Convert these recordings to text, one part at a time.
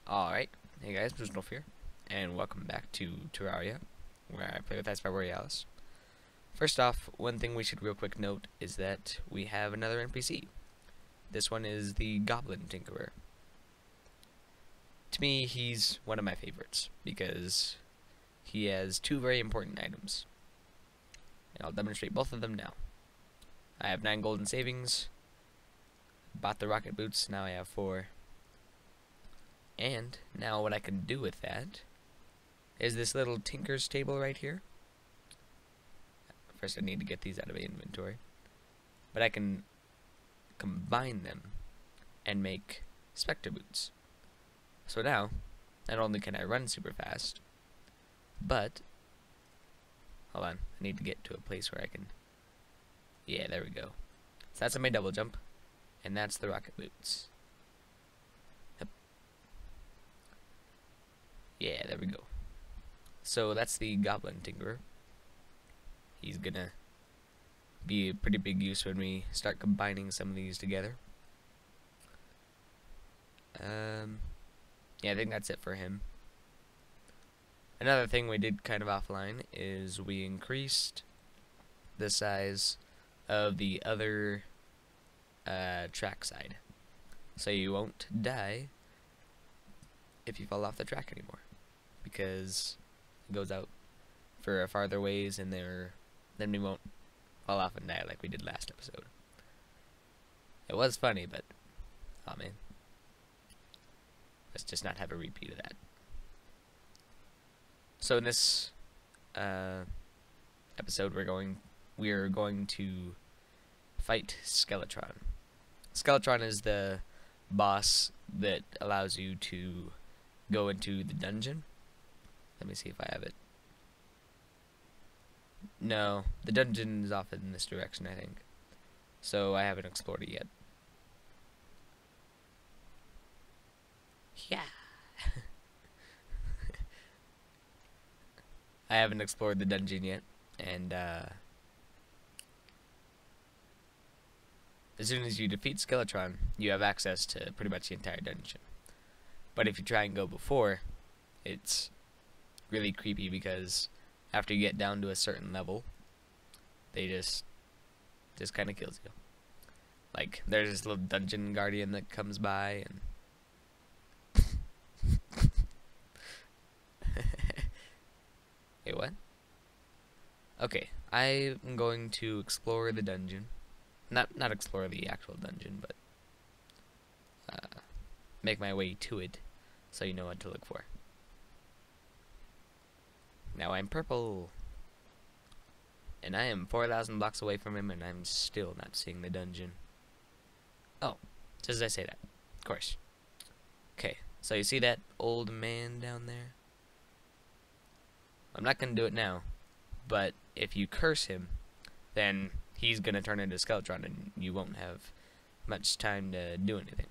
Alright, hey guys, Personal Fear, and welcome back to Terraria, where I play with Eisbaer. First off, one thing we should real quick note is that we have another NPC. This one is the Goblin Tinkerer. To me, he's one of my favorites, because he has two very important items. And I'll demonstrate both of them now. I have 9 golden savings, bought the rocket boots, now I have 4. And now what I can do with that is this little tinker's table right here. First I need to get these out of my inventory. But I can combine them and make specter boots. So now, not only can I run super fast, but, hold on, I need to get to a place where I can, yeah, there we go. So that's my double jump, and that's the rocket boots. Yeah, there we go. So that's the Goblin Tinkerer. He's gonna be a pretty big use when we start combining some of these together. Yeah, I think that's it for him. Another thing we did kind of offline is we increased the size of the other track side, so you won't die if you fall off the track anymore, because it goes out for a farther ways, and then we won't fall off and die like we did last episode. It was funny, but oh man, let's just not have a repeat of that. So in this episode, we're going to fight Skeletron. Skeletron is the boss that allows you to go into the dungeon. Let me see if I have it. No, the dungeon is off in this direction, I think. So I haven't explored it yet. Yeah. I haven't explored the dungeon yet, and as soon as you defeat Skeletron, you have access to pretty much the entire dungeon. But if you try and go before, it's really creepy, because after you get down to a certain level, they just kind of kills you. Like, there's this little dungeon guardian that comes by, and wait, what? Okay, I'm going to explore the dungeon. Not explore the actual dungeon, but make my way to it, so you know what to look for. Now I'm purple, and I am 4,000 blocks away from him, and I'm still not seeing the dungeon. Oh, just as I say that, of course. Okay, so you see that old man down there? I'm not gonna do it now, but if you curse him, then he's gonna turn into Skeletron, and you won't have much time to do anything.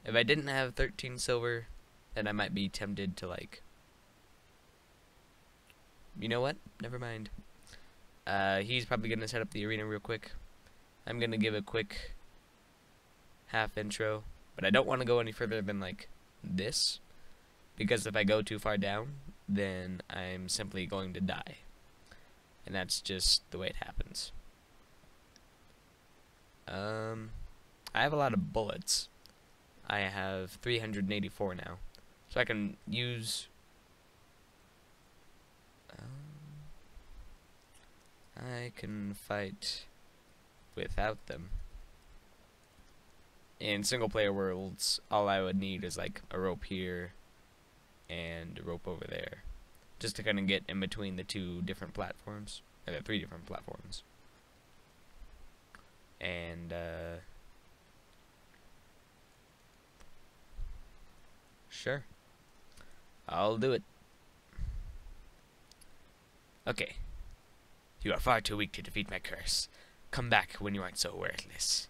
If I didn't have 13 silver, then I might be tempted to, like, you know what? Never mind. He's probably gonna set up the arena real quick. I'm gonna give a quick half intro, but I don't want to go any further than, like, this, because if I go too far down, then I'm simply going to die, and that's just the way it happens. I have a lot of bullets. I have 384 now, so I can use I can fight without them. In single player worlds, all I would need is like a rope here and a rope over there, just to kind of get in between the two different platforms, or the 3 different platforms. And sure, I'll do it. Okay. You are far too weak to defeat my curse. Come back when you aren't so worthless.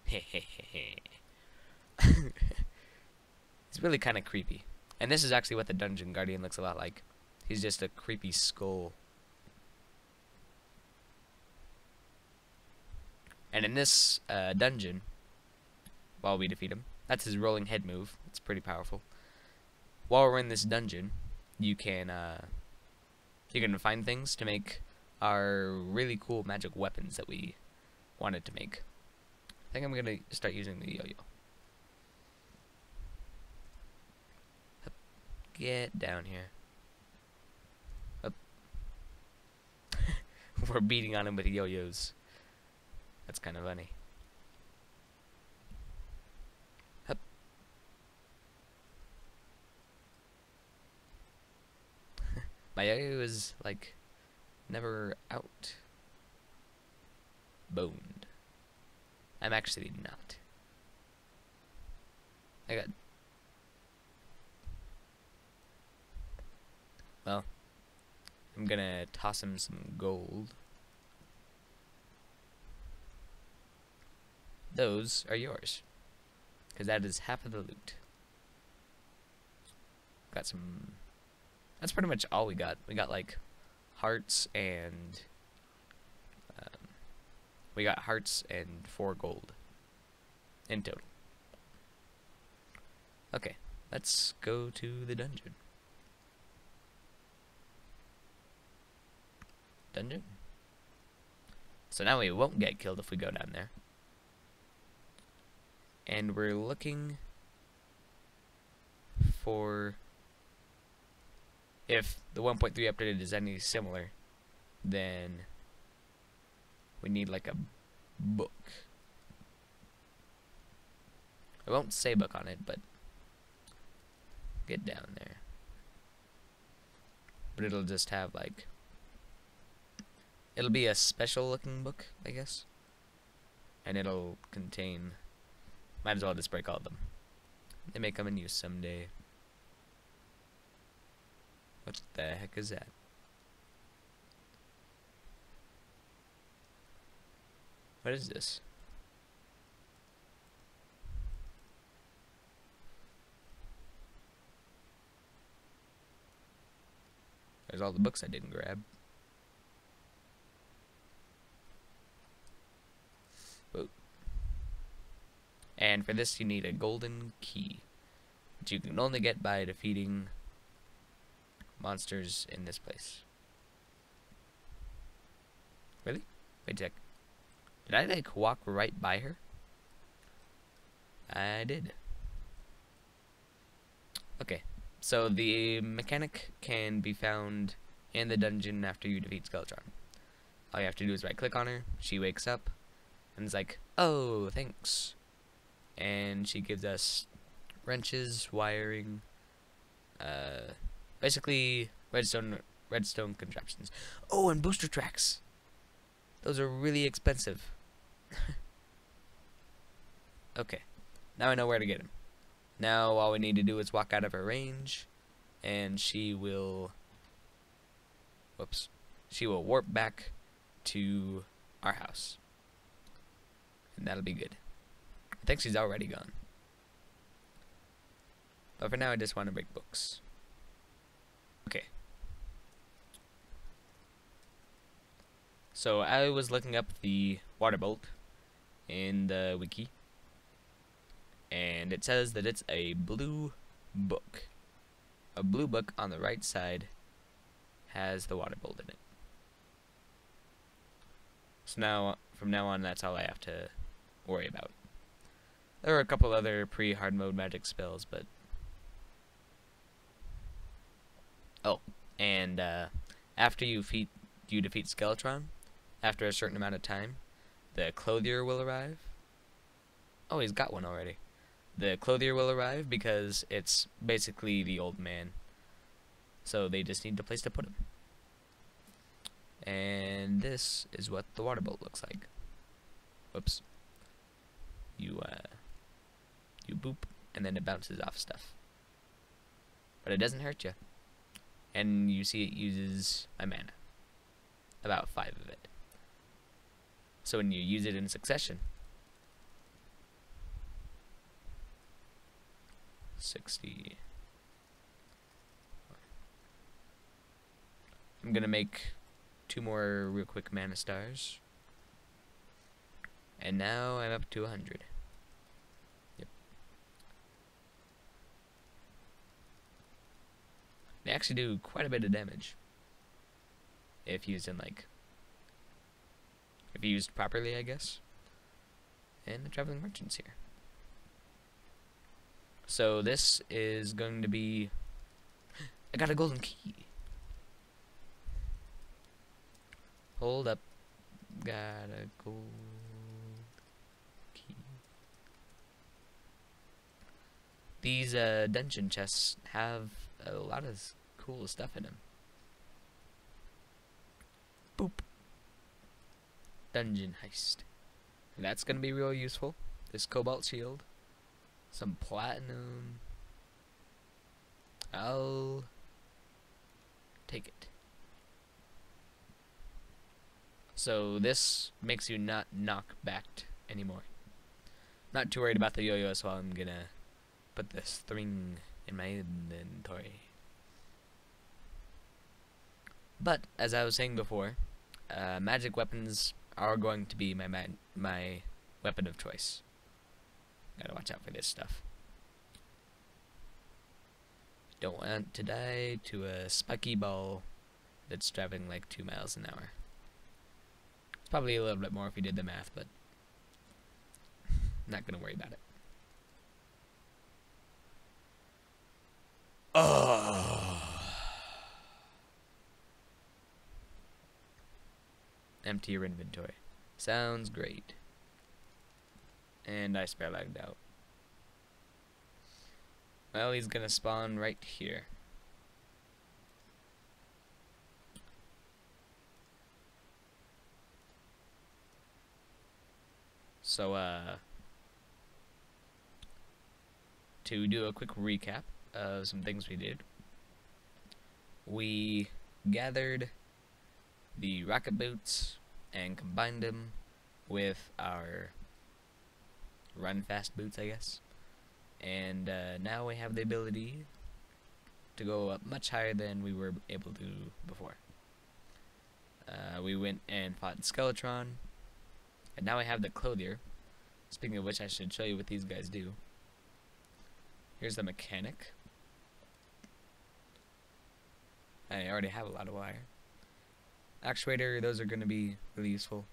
Hehehe. It's really kind of creepy. And this is actually what the dungeon guardian looks a lot like. He's just a creepy skull. And in this dungeon, while we defeat him. That's his rolling head move. It's pretty powerful. While we're in this dungeon, you can find things to make our really cool magic weapons that we wanted to make. I think I'm gonna start using the yo-yo. Get down here. Up. We're beating on him with yo-yos. That's kind of funny. Up. My yo-yo is like never out. Boned. I'm actually not. I got. Well, I'm gonna toss him some gold. Those are yours, because that is half of the loot. Got some. That's pretty much all we got. We got like hearts and we got hearts and 4 gold in total. Okay, let's go to the dungeon. So now we won't get killed if we go down there. And we're looking for if the 1.3 updated is any similar, then we need like a book. I won't say book on it, but get down there. But it'll just have like, it'll be a special looking book, I guess. And it'll contain, might as well just break all of them. They may come in use someday. What the heck is that? What is this? There's all the books I didn't grab. Whoa. And for this you need a golden key, which you can only get by defeating monsters in this place. Really? Wait a sec. Did I like walk right by her? I did. Okay. So the mechanic can be found in the dungeon after you defeat Skeletron. All you have to do is right click on her, she wakes up, and is like, oh, thanks. And she gives us wrenches, wiring, basically redstone contraptions. Oh, and booster tracks. Those are really expensive. Okay, now I know where to get him. Now all we need to do is walk out of her range, and she will, whoops, she will warp back to our house. And that'll be good. I think she's already gone. But for now I just want to break books. Okay. So I was looking up the water bolt in the wiki, and it says that it's a blue book. A blue book on the right side has the water bolt in it. So now, from now on, that's all I have to worry about. There are a couple other pre-hard mode magic spells, but... Oh, and after you defeat Skeletron, after a certain amount of time, the clothier will arrive. Oh, he's got one already. The clothier will arrive because it's basically the old man. So they just need a place to put him. And this is what the water bolt looks like. Whoops. You boop, and then it bounces off stuff. But it doesn't hurt you. And you see it uses my mana. About 5 of it. So when you use it in succession, 60. I'm gonna make 2 more real quick mana stars. And now I'm up to 100. They actually do quite a bit of damage if used in like, if used properly, I guess. And the traveling merchant's here. So this is going to be, I got a golden key. Hold up. Got a gold key. These dungeon chests have a lot of cool stuff in them. Boop. Dungeon heist. That's gonna be real useful. This cobalt shield. Some platinum. I'll take it. So this makes you not knock backed anymore. Not too worried about the yo-yo, so I'm gonna put this thing in my inventory. But as I was saying before, magic weapons are going to be my weapon of choice. Gotta watch out for this stuff. Don't want to die to a spiky ball that's traveling like 2 miles an hour. It's probably a little bit more if you did the math, but not gonna worry about it. Oh. Empty your inventory. Sounds great. And Eisbaer lagged out. Well, he's gonna spawn right here. So, to do a quick recap of some things we did. We gathered the rocket boots and combined them with our run fast boots, I guess. And now we have the ability to go up much higher than we were able to before. We went and fought Skeletron, and now I have the clothier. Speaking of which, I should show you what these guys do. Here's the mechanic. I already have a lot of wire. Actuator, those are going to be really useful.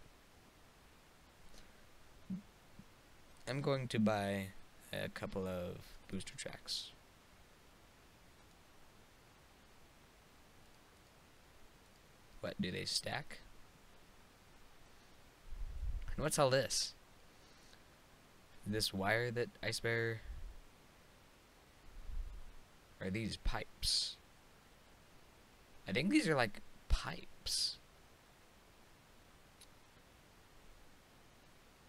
I'm going to buy a couple of booster tracks. What, do they stack? And what's all this? This wire that Eisbaer... Are these pipes? I think these are like pipes.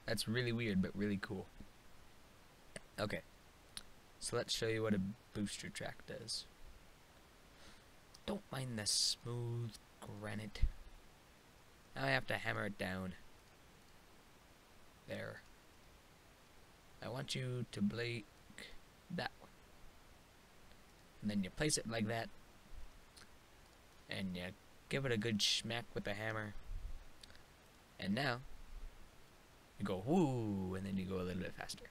That's really weird, but really cool. Okay. So let's show you what a booster track does. Don't mind the smooth granite. Now I have to hammer it down. There. I want you to break that one. And then you place it like that. And you give it a good smack with the hammer. And now, you go whoo, and then you go a little bit faster.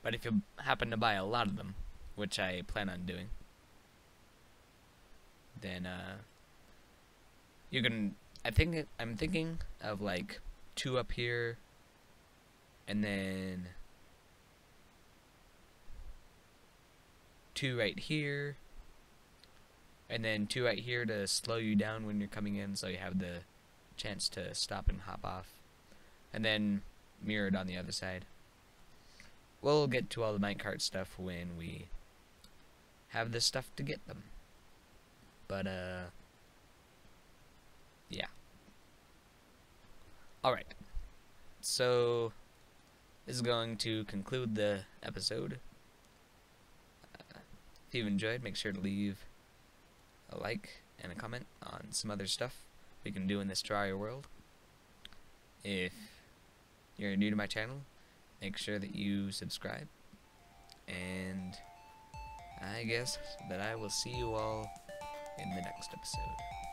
But if you happen to buy a lot of them, which I plan on doing, then you can. I'm thinking of like 2 up here, and then 2 right here, and then 2 right here to slow you down when you're coming in, so you have the chance to stop and hop off, and then mirrored on the other side. We'll get to all the minecart stuff when we have the stuff to get them. But, yeah. Alright. So, this is going to conclude the episode. If you've enjoyed, make sure to leave a like and a comment on some other stuff we can do in this Terraria world. If you're new to my channel, make sure that you subscribe. And I guess that I will see you all in the next episode.